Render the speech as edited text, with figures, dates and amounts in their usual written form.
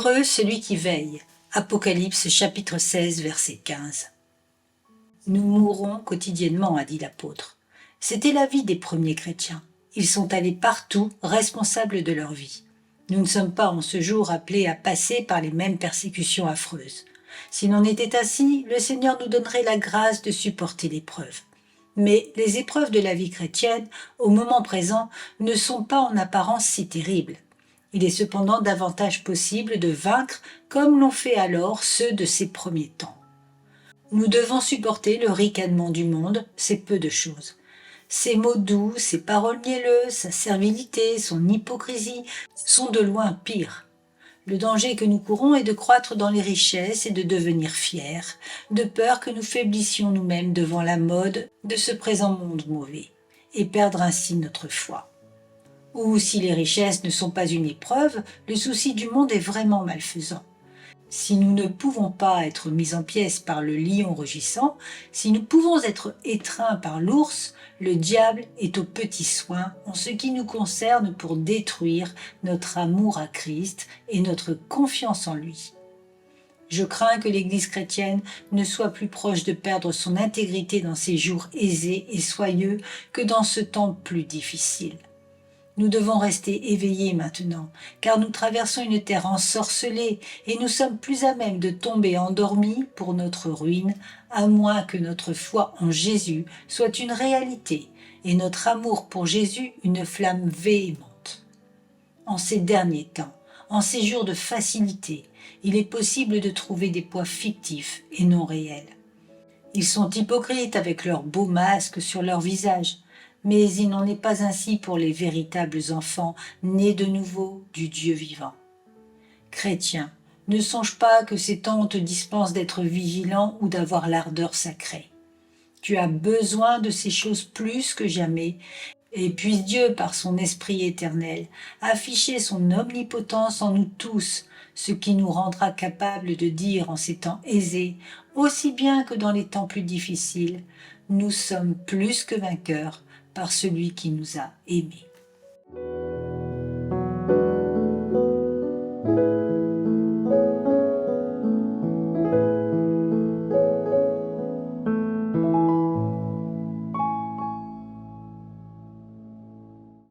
Heureux celui qui veille. Apocalypse chapitre 16, verset 15. Nous mourrons quotidiennement, a dit l'apôtre. C'était la vie des premiers chrétiens. Ils sont allés partout, responsables de leur vie. Nous ne sommes pas en ce jour appelés à passer par les mêmes persécutions affreuses. S'il en était ainsi, le Seigneur nous donnerait la grâce de supporter l'épreuve. Mais les épreuves de la vie chrétienne, au moment présent, ne sont pas en apparence si terribles. Il est cependant davantage possible de vaincre comme l'ont fait alors ceux de ces premiers temps. Nous devons supporter le ricanement du monde, c'est peu de choses. Ses mots doux, ses paroles mielleuses, sa servilité, son hypocrisie sont de loin pires. Le danger que nous courons est de croître dans les richesses et de devenir fiers, de peur que nous faiblissions nous-mêmes devant la mode de ce présent monde mauvais, et perdre ainsi notre foi. Ou si les richesses ne sont pas une épreuve, le souci du monde est vraiment malfaisant. Si nous ne pouvons pas être mis en pièces par le lion rugissant, si nous pouvons être étreints par l'ours, le diable est aux petits soins en ce qui nous concerne pour détruire notre amour à Christ et notre confiance en lui. Je crains que l'Église chrétienne ne soit plus proche de perdre son intégrité dans ces jours aisés et soyeux que dans ce temps plus difficile. Nous devons rester éveillés maintenant, car nous traversons une terre ensorcelée et nous sommes plus à même de tomber endormis pour notre ruine, à moins que notre foi en Jésus soit une réalité et notre amour pour Jésus une flamme véhémente. En ces derniers temps, en ces jours de facilité, il est possible de trouver des poids fictifs et non réels. Ils sont hypocrites avec leurs beaux masques sur leur visage, mais il n'en est pas ainsi pour les véritables enfants nés de nouveau du Dieu vivant. Chrétien, ne songe pas que ces temps te dispensent d'être vigilant ou d'avoir l'ardeur sacrée. Tu as besoin de ces choses plus que jamais, et puisse Dieu, par son Esprit éternel, afficher son omnipotence en nous tous, ce qui nous rendra capables de dire en ces temps aisés, aussi bien que dans les temps plus difficiles, nous sommes plus que vainqueurs par celui qui nous a aimés.